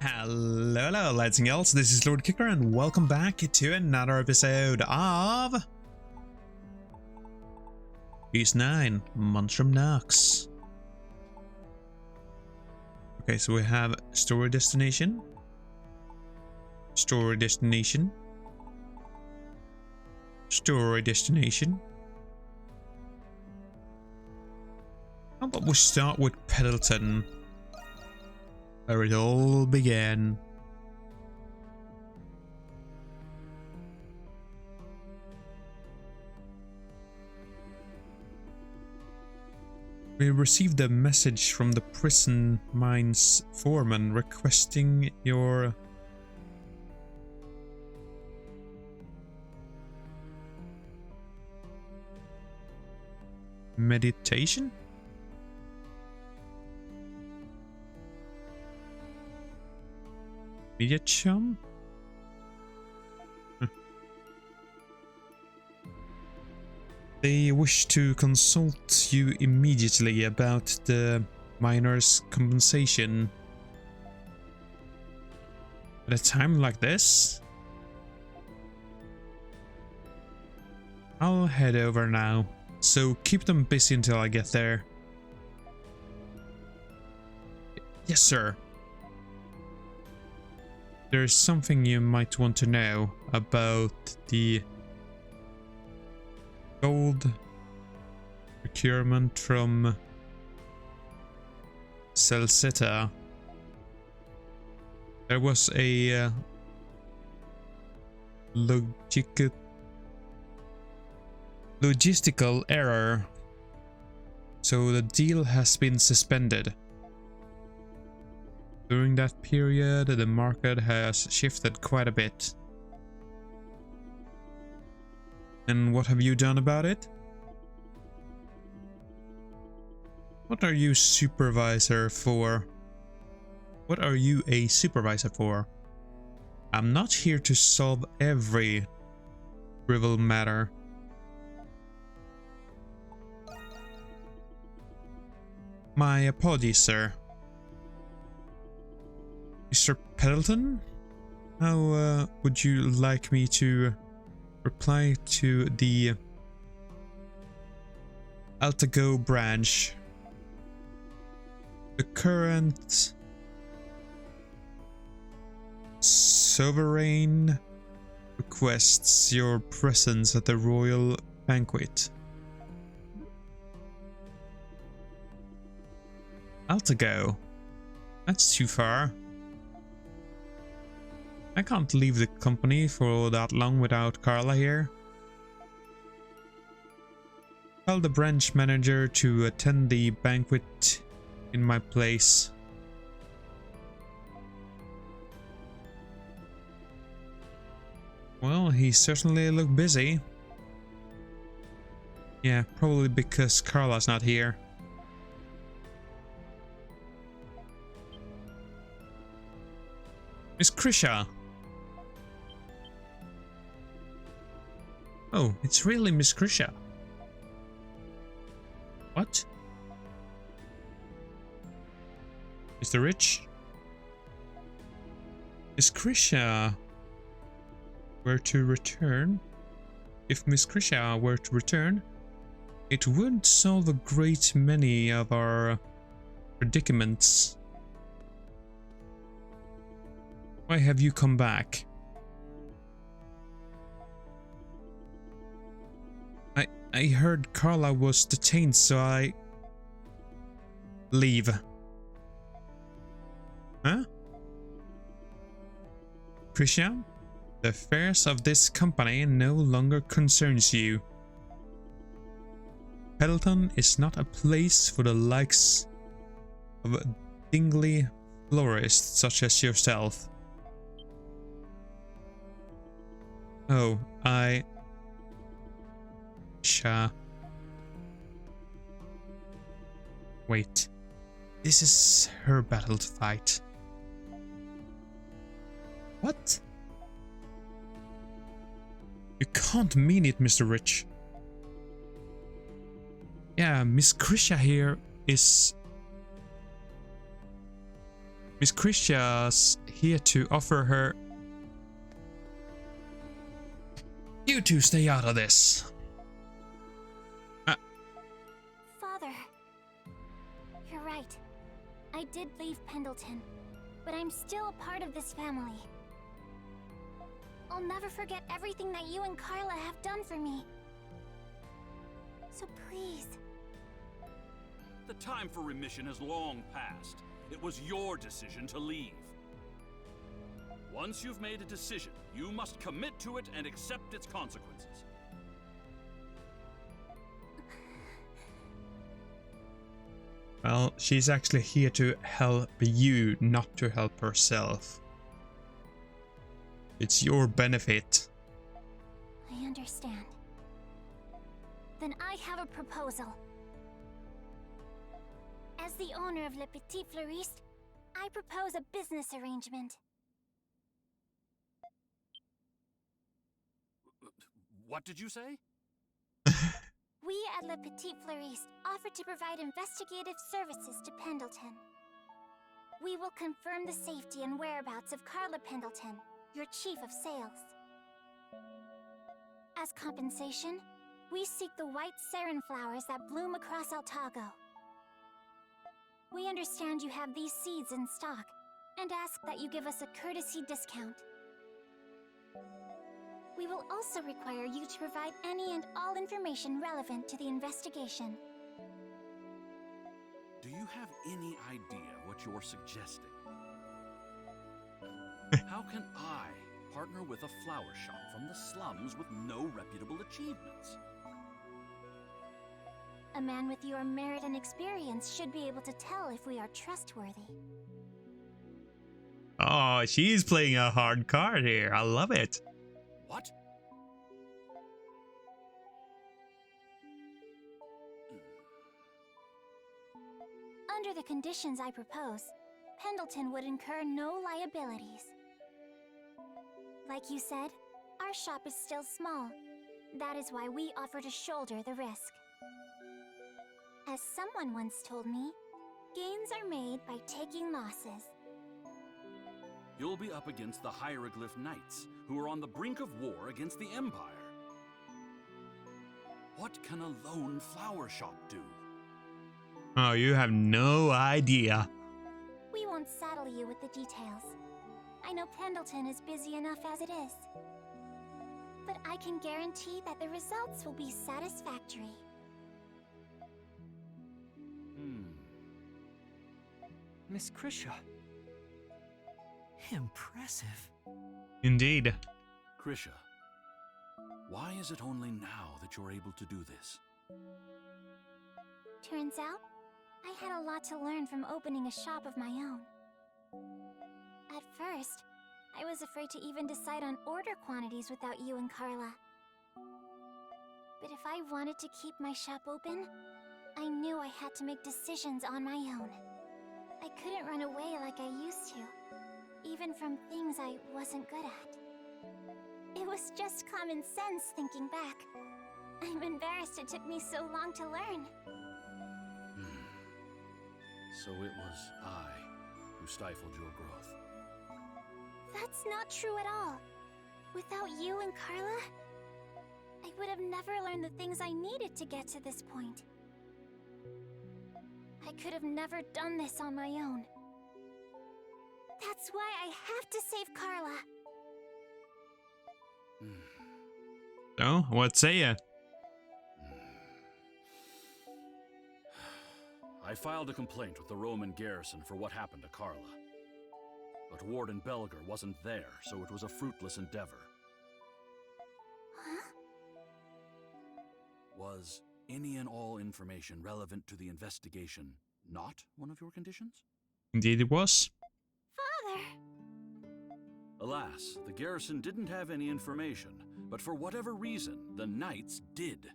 Hello, lads and girls, this is Lord Kicker and welcome back to another episode of IX Monstrum Nox. Okay, so we have story destination, story destination, story destination. How about we start with Pendleton, where it all began. We received a message from the prison mines foreman requesting your meditation? Media chum? They wish to consult you immediately about the miner's compensation. At a time like this? I'll head over now, so keep them busy until I get there. Yes, sir. There's something you might want to know about the gold procurement from Celceta. There was a logistical error, so the deal has been suspended. During that period, the market has shifted quite a bit. And what have you done about it? What are you supervisor for? What are you a supervisor for? I'm not here to solve every trivial matter. My apologies, sir. Mr. Pendleton, how would you like me to reply to the Altago branch? The current sovereign requests your presence at the royal banquet. Altago? That's too far. I can't leave the company for that long without Carla here. Tell the branch manager to attend the banquet in my place. Well, he certainly looked busy. Yeah, probably because Carla's not here. Miss Krisha! Oh, it's really Miss Krisha. What? Mr. Rich? Miss Krisha were to return. If Miss Krisha were to return, it would solve a great many of our predicaments. Why have you come back? I heard Carla was detained, so I leave. Huh? Krisha, the affairs of this company no longer concerns you. Pendleton is not a place for the likes of dingly florists such as yourself. Oh, Wait, this is her battle to fight. What? You can't mean it, Mr. Rich. Yeah, Miss Krisha here is Miss Christia's here to offer her... You two stay out of this. Father, you're right. I did leave Pendleton, but I'm still a part of this family. I'll never forget everything that you and Carla have done for me. So please. The time for remission has long passed. It was your decision to leave. Once you've made a decision, you must commit to it and accept its consequences. Well, she's actually here to help you, not to help herself. It's your benefit. I understand. Then I have a proposal. As the owner of Le Petit Fleuriste, I propose a business arrangement. What did you say? We at Le Petit Fleuriste offer to provide investigative services to Pendleton. We will confirm the safety and whereabouts of Carla Pendleton, your chief of sales. As compensation, we seek the white sarin flowers that bloom across Altago. We understand you have these seeds in stock, and ask that you give us a courtesy discount. We will also require you to provide any and all information relevant to the investigation. Do you have any idea what you're suggesting? How can I partner with a flower shop from the slums with no reputable achievements? A man with your merit and experience should be able to tell if we are trustworthy. Oh, she's playing a hard card here. I love it. What? Under the conditions I propose, Pendleton would incur no liabilities. Like you said, our shop is still small. That is why we offer to shoulder the risk. As someone once told me, gains are made by taking losses. You'll be up against the Hieroglyph Knights, who are on the brink of war against the Empire. What can a lone flower shop do? Oh, you have no idea. We won't saddle you with the details. I know Pendleton is busy enough as it is. But I can guarantee that the results will be satisfactory. Miss Krisha. Impressive. Indeed. Krisha, why is it only now that you're able to do this? Turns out, I had a lot to learn from opening a shop of my own. At first, I was afraid to even decide on order quantities without you and Carla. But if I wanted to keep my shop open, I knew I had to make decisions on my own. I couldn't run away like I used to, even from things I wasn't good at. It was just common sense thinking back. I'm embarrassed it took me so long to learn. So it was I who stifled your growth. That's not true at all. Without you and Carla, I would have never learned the things I needed to get to this point. I could have never done this on my own. That's why I have to save Carla. So, what say ya? I filed a complaint with the Roman garrison for what happened to Carla. But Warden Belger wasn't there, so it was a fruitless endeavor. Huh? Was any and all information relevant to the investigation not one of your conditions? Indeed it was. Father! Alas, the garrison didn't have any information, but for whatever reason, the Knights did.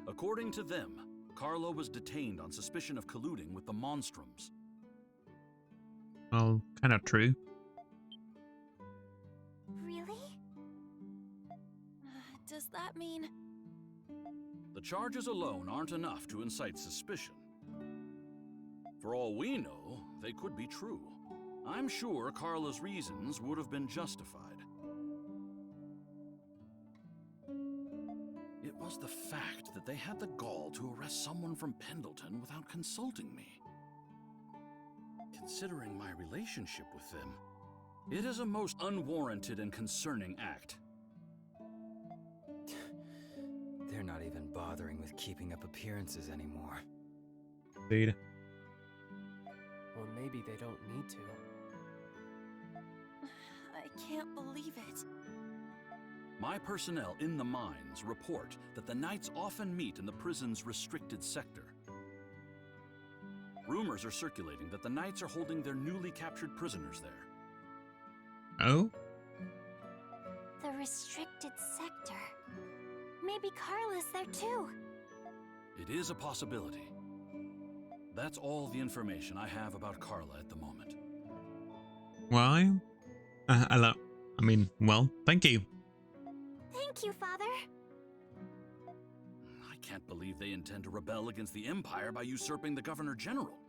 According to them, Carla was detained on suspicion of colluding with the Monstrums. Well, kind of true. Really? Does that mean... The charges alone aren't enough to incite suspicion. For all we know, they could be true. I'm sure Carla's reasons would have been justified. It was the fact that they had the gall to arrest someone from Pendleton without consulting me. Considering my relationship with them, it is a most unwarranted and concerning act. They're not even bothering with keeping up appearances anymore. Indeed. Or maybe they don't need to. I can't believe it. My personnel in the mines report that the Knights often meet in the prison's restricted sector. Rumors are circulating that the Knights are holding their newly captured prisoners there. Oh? The restricted sector. Maybe Carla's there too. It is a possibility. That's all the information I have about Carla at the moment. Why? Well, thank you. Thank you, Father. I can't believe they intend to rebel against the Empire by usurping the Governor General.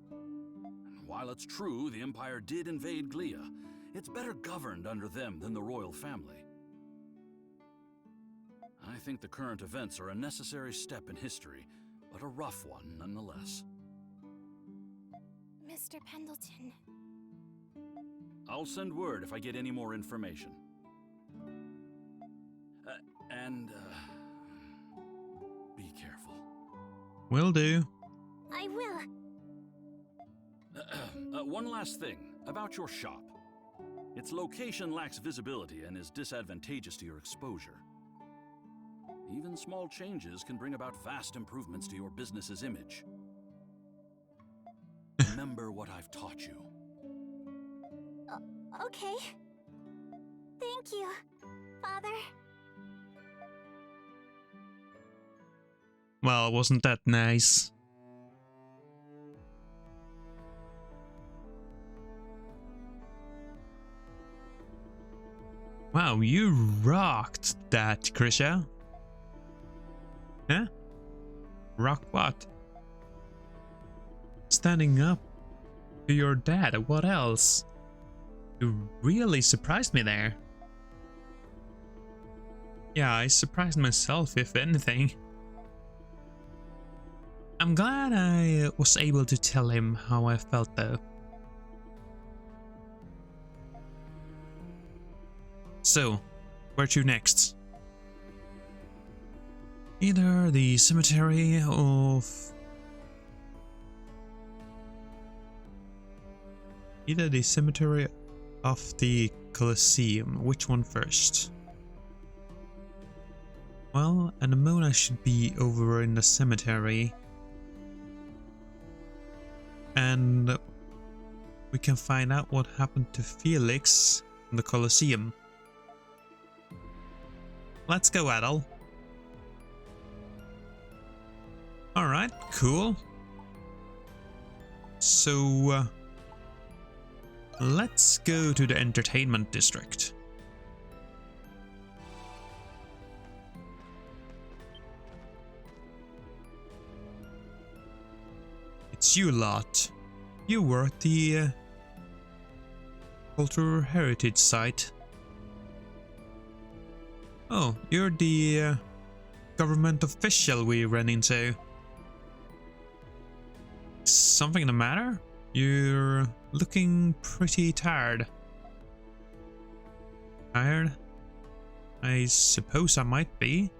And while it's true the Empire did invade Gllia, it's better governed under them than the royal family. I think the current events are a necessary step in history, but a rough one nonetheless. Mr. Pendleton. I'll send word if I get any more information. Be careful. Will do. I will. One last thing about your shop. Its location lacks visibility and is disadvantageous to your exposure. Even small changes can bring about vast improvements to your business's image. Remember what I've taught you. Okay. Thank you, Father. Well, wasn't that nice? Wow, you rocked that, Krisha. Huh? Rocked what? Standing up to your dad, what else? You really surprised me there. Yeah, I surprised myself, if anything. I'm glad I was able to tell him how I felt though. So, where to next? Either the cemetery of... Either the cemetery of the Colosseum. Which one first? Well, Anemona should be over in the cemetery. And we can find out what happened to Felix in the Colosseum. Let's go, Adel. Alright, cool. So, let's go to the entertainment district. It's you lot. You were at the Cultural Heritage Site. Oh, you're the government official we ran into. Something the matter? You're looking pretty tired. Tired? I suppose I might be.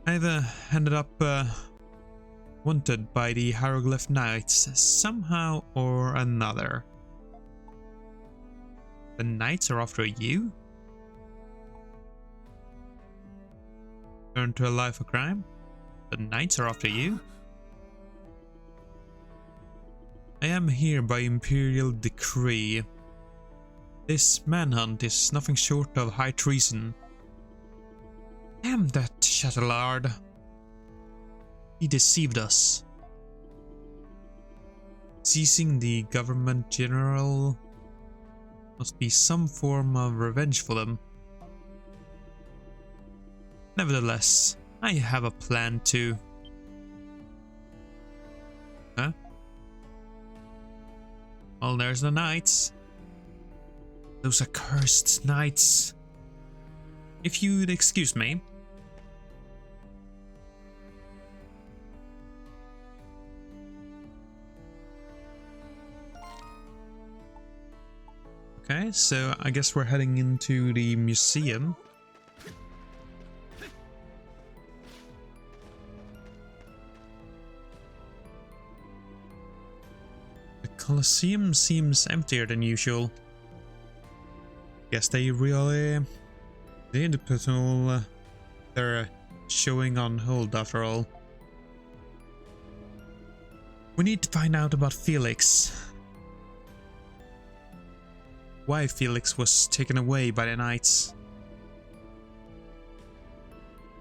I've ended up wanted by the Hieroglyph Knights somehow or another. The Knights are after you? Turn to a life of crime? The Knights are after you? I am here by Imperial decree. This manhunt is nothing short of high treason. Damn that Chatelard. He deceived us. Seizing the government general must be some form of revenge for them. Nevertheless, I have a plan to... Well, there's the knights. Those accursed knights. If you'd excuse me. Okay, so I guess we're heading into the museum. The Colosseum seems emptier than usual. Guess they really did put all their showing on hold after all. We need to find out about Felix. Why Felix was taken away by the knights.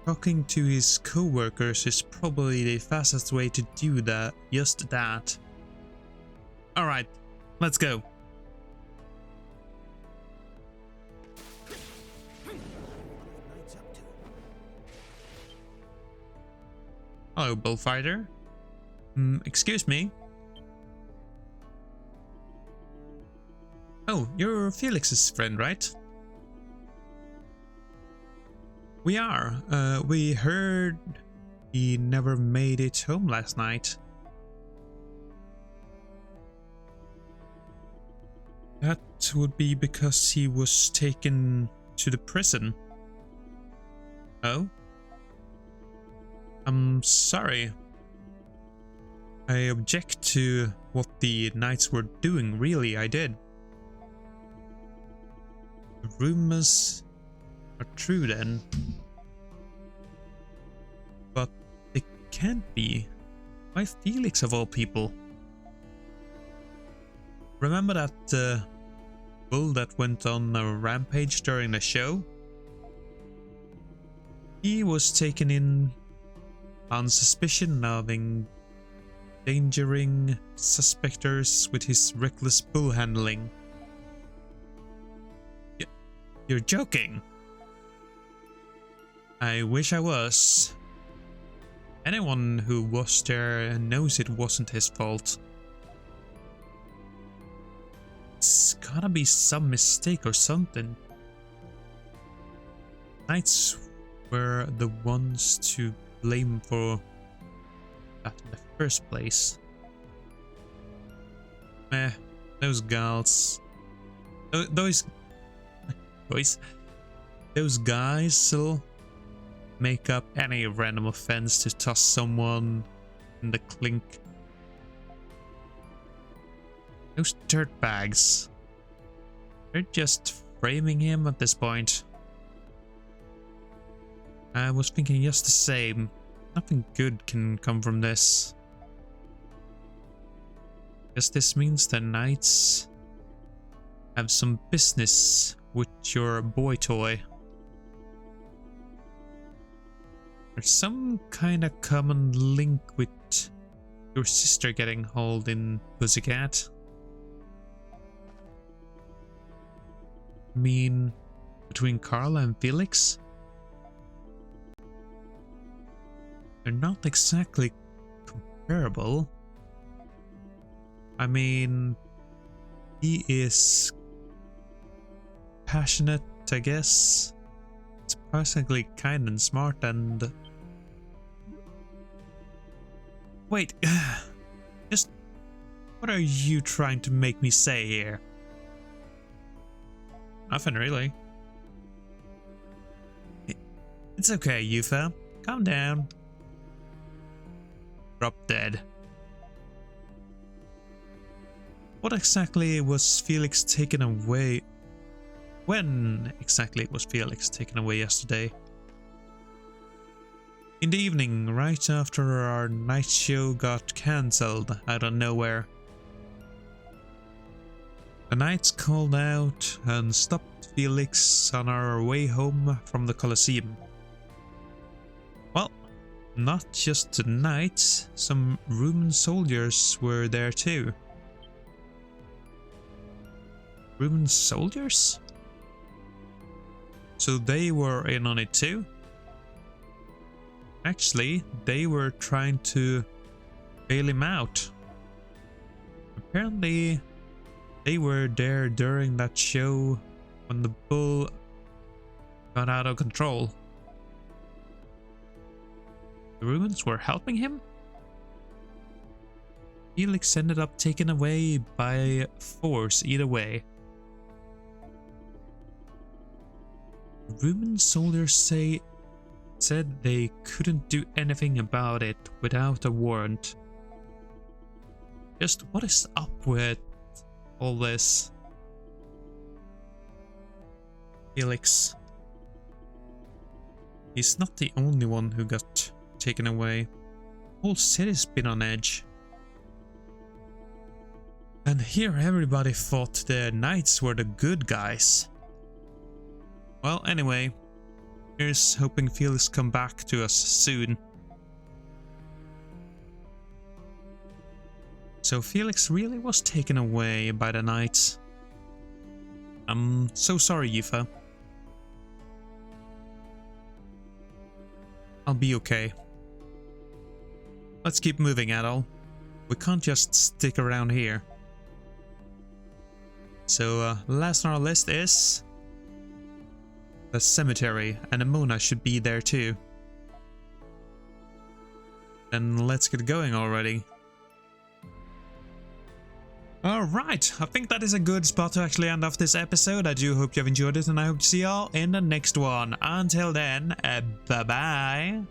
Talking to his co-workers is probably the fastest way to do that, just that. Alright, let's go. Hello, bullfighter. Excuse me. Oh, you're Felix's friend, right? We are. We heard he never made it home last night. That would be because he was taken to the prison. Oh? I'm sorry. I object to what the knights were doing, really, I did. The rumors are true then. But they can't be. Why Felix of all people? Remember that bull that went on a rampage during the show? He was taken in on suspicion of endangering suspectors with his reckless bull handling. You're joking. I wish I was. Anyone who was there knows it wasn't his fault. It's gotta be some mistake or something. Knights were the ones to blame for that in the first place. Those girls. Those guys will make up any random offense to toss someone in the clink. Those dirtbags. They're just framing him at this point. I was thinking just the same. Nothing good can come from this. Guess this means the knights have some business with your boy toy. There's some kind of common link with your sister getting hauled in, Pussycat. I mean, between Carla and Felix? They're not exactly comparable. I mean, he is passionate, I guess. Surprisingly kind and smart and... Wait, just what are you trying to make me say here? Nothing really. It's okay, Yufa. Calm down. Drop dead. What exactly was Felix taken away? When exactly was Felix taken away yesterday? In the evening, right after our night show got cancelled out of nowhere. The knights called out and stopped Felix on our way home from the Colosseum. Well, not just the knights, some Roman soldiers were there too. Roman soldiers? So they were in on it too? Actually, they were trying to bail him out. Apparently, They were there during that show when the bull got out of control. The ruins were helping him? Felix ended up taken away by force either way. Rumen soldiers said they couldn't do anything about it without a warrant. Just what is up with all this? Felix. He's not the only one who got taken away. The whole city's been on edge. And here everybody thought the knights were the good guys. Well, anyway, here's hoping Felix come back to us soon. So Felix really was taken away by the knights. I'm so sorry, Yufa. I'll be okay. Let's keep moving, Adol. We can't just stick around here. So, last on our list is the cemetery, and Amona should be there too. Then let's get going already. Alright, I think that is a good spot to actually end off this episode. I do hope you have enjoyed it, and I hope to see y'all in the next one. Until then, bye bye.